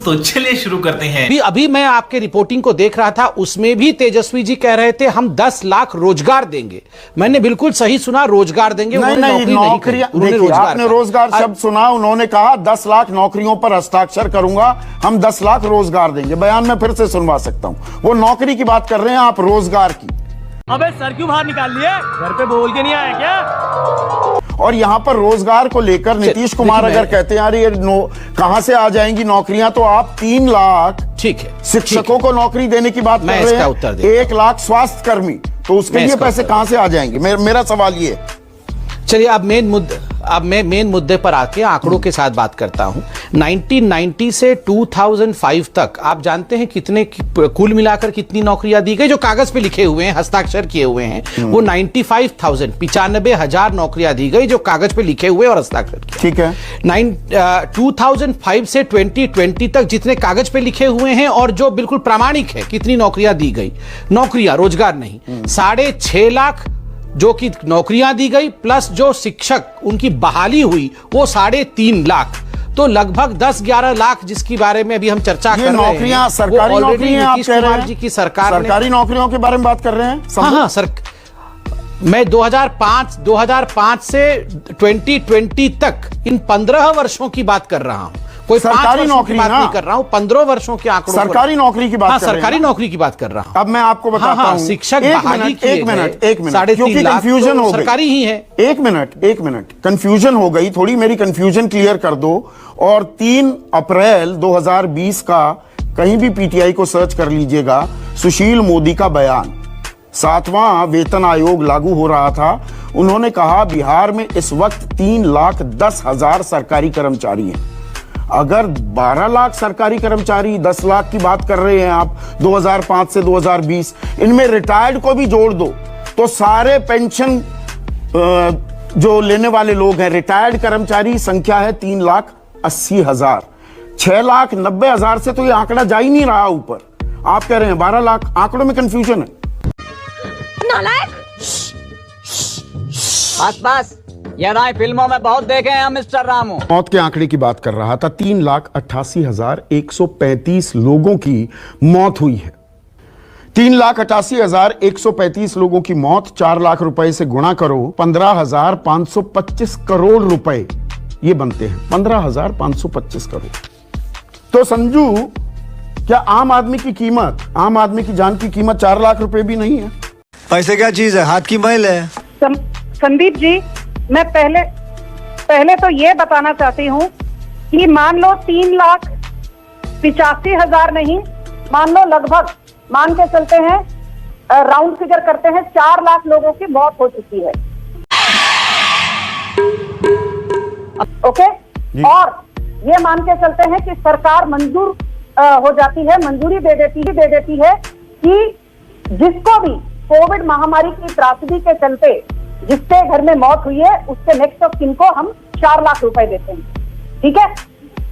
तो चलिए शुरू करते हैं। अभी मैं आपके रिपोर्टिंग को देख रहा था, उसमें भी तेजस्वी जी कह रहे थे हम 10 लाख रोजगार देंगे। मैंने बिल्कुल सही सुना, रोजगार देंगे। नहीं, नौकरियां, आपने रोजगार शब्द सुना, उन्होंने कहा 10 लाख नौकरियों पर हस्ताक्षर करूंगा, हम 10 लाख रोजगार देंगे। बयान में फिर से सुनवा सकता हूं। वो नौकरी की बात कर रहे हैं, आप रोजगार की। अबे सर क्यों बाहर निकाल लिए? घर पे बोल के नहीं आया क्या? और यहां पर रोजगार को लेकर नीतीश कुमार अगर कहते हैं यार ये कहां से आ जाएंगी नौकरियां, तो आप 3 लाख ठीक है शिक्षकों को नौकरी देने की बात कर रहे हैं, 1 लाख स्वास्थ्य कर्मी, तो उसके लिए पैसे कहां से आ जाएंगे? मेरा सवाल ये है। चलिए अब मैं मेन मुद्दे पर आके आंकड़ों के साथ बात करता हूं। 1990 से 2005 तक आप जानते हैं कितने कुल मिलाकर कितनी नौकरियां दी गई जो कागज पे लिखे हुए हैं, हस्ताक्षर किए हुए हैं? वो 95,000 95,000 नौकरियां दी गई जो कागज पे लिखे हुए और हस्ताक्षर किए। ठीक है। 2005 से 2020 तक जितने कागज पे लिखे हुए हैं और जो बिल्कुल प्रामाणिक है, कितनी नौकरियां दी गई? नौकरियां, रोजगार नहीं, 6.5 लाख जो कि नौकरियां दी गई, प्लस जो शिक्षक उनकी बहाली हुई वो 3.5 लाख, तो लगभग 10-11 लाख जिसकी बारे में अभी हम चर्चा कर रहे हैं। नौकरियां सरकारी नौकरियां आप कह रहे हैं जी की सरकार सरकारी नौकरियों के बारे में बात कर रहे हैं? हाँ सर, मैं 2005 से 2020 तक इन 15 वर्षों की बात कर रहा हूं। कोई सरकारी नौकरी की बात नहीं कर रहा हूं, 15 वर्षों के आंकड़ों सरकारी नौकरी की बात कर रहे हैं। सरकारी नौकरी की बात कर रहा हूं। अब मैं आपको बताता हूं, शिक्षक बहाली की एक मिनट क्योंकि कंफ्यूजन हो गई, सरकारी ही है। एक मिनट कंफ्यूजन हो गई थोड़ी, मेरी कंफ्यूजन क्लियर कर दो। और 3 अप्रैल 2020 का कहीं भी पीटीआई को सर्च कर लीजिएगा, सुशील मोदी का बयान, 7वां वेतन आयोग लागू हो रहा था। उन्होंने कहा बिहार में इस वक्त 3,10,000 सरकारी कर्मचारी हैं। अगर 12 लाख सरकारी कर्मचारी, 10 लाख की बात कर रहे हैं आप 2005 से 2020, इनमें रिटायर्ड को भी जोड़ दो तो सारे पेंशन जो लेने वाले लोग हैं, रिटायर्ड कर्मचारी संख्या है 3,80,000। 6,90,000 से तो ये आंकड़ा जा ही नहीं रहा ऊपर। आप कह रहे हैं 12 लाख। आंकड़ों में कंफ्यूजन है। बस ये राय फिल्मों में बहुत देखे हैं मिस्टर रामू। मौत के आंकड़े की बात कर रहा था। 3,88,135 लोगों की मौत हुई है। 3,88,135 लोगों की मौत 4 लाख रुपए से गुणा करो, 15,525 करोड़ रुपए ये बनते हैं। 15,525 करोड़। तो संजू, क्या आम आदमी की कीमत, आम आदमी की जान की कीमत 4 लाख रुपए भी नहीं है? पैसे क्या चीज है? हाथ की मैल है। संदीप जी, मैं पहले तो ये बताना चाहती हूँ कि मान लो 3,85,000 नहीं, मान लो लगभग, मान के चलते हैं, राउंड फिगर करते हैं, 4 लाख लोगों की मौत हो चुकी है। ओके, और ये मान के चलते हैं कि सरकार मंजूर हो जाती है, मंजूरी दे देती है कि जिसको भी कोविड महामारी की त्रासदी के चलते जिसके घर में मौत हुई है उसके नेक्स्ट ऑफ किन को हम 4 लाख रुपए देते हैं। ठीक है,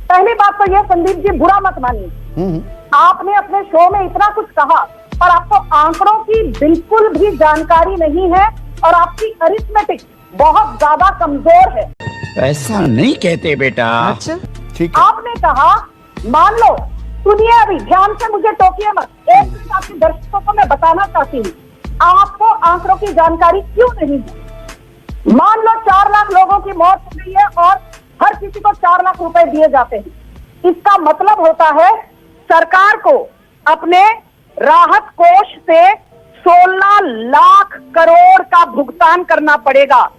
पहली बात तो ये संदीप जी, बुरा मत मानिए, आपने अपने शो में इतना कुछ कहा पर आपको आंकड़ों की बिल्कुल भी जानकारी नहीं है और आपकी अरिथमेटिक बहुत ज्यादा कमजोर है। ऐसा नहीं कहते बेटा। अच्छा, ठीक है। आपने कहा, मान लो, सुनिए अभी ध्यान से, मुझे टोकिए मत, एक मिनट आपके दर्शकों को मैं बताना चाहती हूँ आपको आंकड़ों की जानकारी क्यों नहीं है। मान लो 4 लाख लोगों की मौत हो गई है और हर किसी को 4 लाख रुपए दिए जाते हैं। इसका मतलब होता है सरकार को अपने राहत कोष से 16 लाख करोड़ का भुगतान करना पड़ेगा।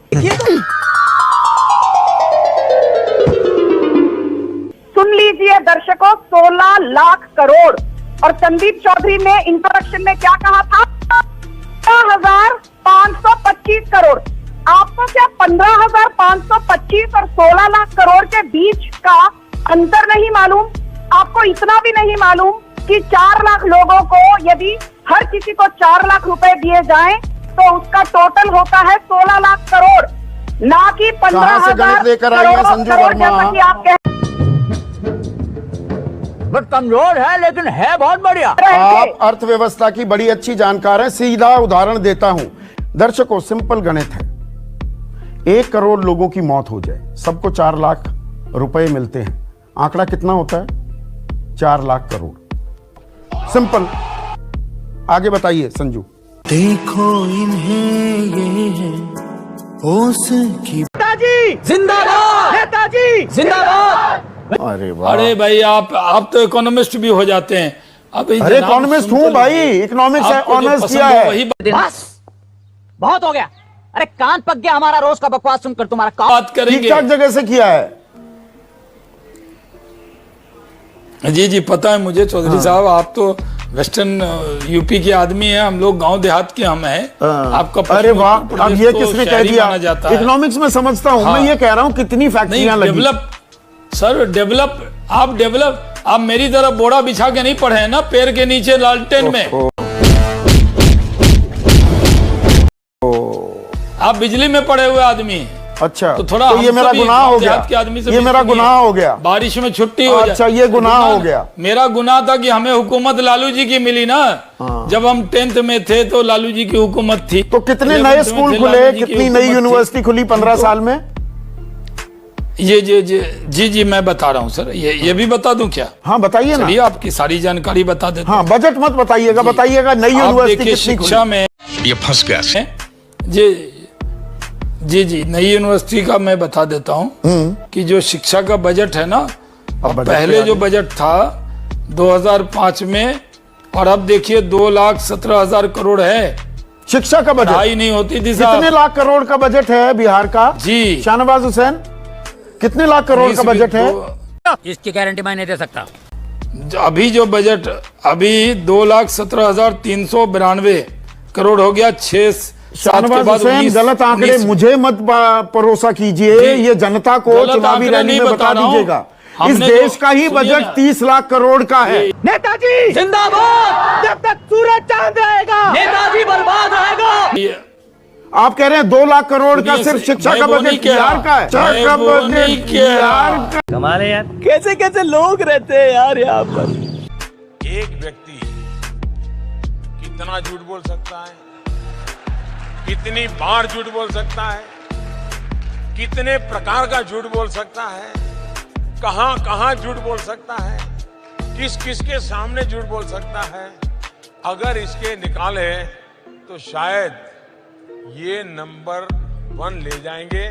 सुन लीजिए दर्शकों, 16 लाख करोड़। और संदीप चौधरी ने इंट्रोडक्शन में क्या कहा था? 15,525 करोड़। आपको क्या 15,525 और 16 लाख करोड़ के बीच का अंतर नहीं मालूम? आपको इतना भी नहीं मालूम कि 4 लाख लोगों को यदि हर किसी को 4 लाख रुपए दिए जाएं तो उसका टोटल होता है 16 लाख करोड़, ना कि 15,000 करोड़ जैसा कि आप कह। कमजोर है लेकिन है बहुत बढ़िया। आप अर्थव्यवस्था की बड़ी अच्छी जानकार हैं। सीधा उदाहरण देता हूं दर्शकों, सिंपल गणित है। 1 करोड़ लोगों की मौत हो जाए, सबको 4 लाख रुपए मिलते हैं, आंकड़ा कितना होता है? 4 लाख करोड़। सिंपल। आगे बताइए संजू। देखो इन्हें ये है होश की। नेताजी जिंदाबाद, नेताजी जिंदाबाद। अरे वाह। अरे भाई आप तो इकोनॉमिस्ट भी हो जाते हैं। अभी अरे इकोनॉमिस्ट हूं भाई, इकोनॉमिक्स ऑनर्स किया है। वही बस बहुत हो गया। अरे कान पक गया हमारा रोज का बकवास सुनकर। तुम्हारा बात करेंगे। ठीक ठाक जगह से किया है। जी जी पता है मुझे चौधरी साहब, आप तो वेस्टर्न यूपी के आदमी हैं, हम लोग गांव देहात के हम हैं। आपका अरे वाह, अब ये तो किसने कह शहरी दिया? माना जाता है। इकोनॉमिक्स में समझता हूं। मैं ये कह रहा हूं कितनी फैक्ट्रियां लगी। डेवलप सर, डेवलप आप मेरी तरह बोड़ा बिछा के नहीं पढ़े हैं ना, पैर के नीचे लालटेन में। आप बिजली में पड़े हुए आदमी हैं। अच्छा, तो थोड़ा तो ये मेरा गुनाह हो गया। ये मेरा गुनाह हो गया। बारिश में छुट्टी हो जाए। अच्छा, ये गुनाह हो गया। मेरा गुनाह था कि हमें हुकूमत लालू जी की मिली ना। जब हम 10th में थे तो लालू जी की हुकूमत थी। तो कितने नए स्कूल खुले, कितनी नई यूनिवर्सिटी खुली 15 साल में? जी मैं बता रहा हूँ सर। ये भी बता दूं क्या? हाँ बताइए ना। चलिए आपकी सारी जानकारी बता देता हाँ, बजट मत बताइएगा, बताइएगा नई यूनिवर्सिटी कितनी शिक्षा में। ये फंस गया। जी नई यूनिवर्सिटी का मैं बता देता हूँ कि जो शिक्षा का बजट है ना, पहले जो बजट था 2005 में, और अब देखिए 2,17,000 करोड़ है। शिक्षा का बजट पढ़ाई नहीं होती थी। कितने लाख करोड़ का बजट है बिहार का? जी शाहनवाज हुसैन, कितने लाख करोड़ का बजट है? इसकी गारंटी मैं नहीं दे सकता। अभी जो बजट अभी 2,17,392 करोड़ हो गया। 6-7 के बाद हुसैन, गलत आंकड़े मुझे मत परोसा कीजिए, ये जनता को चुनावी रैली में बता दीजिएगा। इस देश का ही बजट 30 लाख करोड़ का है। नेताजी जिंदाबाद। जब तक सूरज चांद रहेगा नेताजी बर्बाद रहेगा। आप कह रहे हैं 2 लाख करोड़ का सिर्फ शिक्षा का बजट बिहार का है। कमाल है यार, कैसे कैसे लोग रहते हैं यार यहाँ पर। एक व्यक्ति कितना झूठ बोल सकता है, कितनी बार झूठ बोल सकता है, कितने प्रकार का झूठ बोल सकता है, कहां कहां झूठ बोल सकता है, किस किस के सामने झूठ बोल सकता है। अगर इसके निकाले तो शायद ये नंबर 1 ले जाएंगे।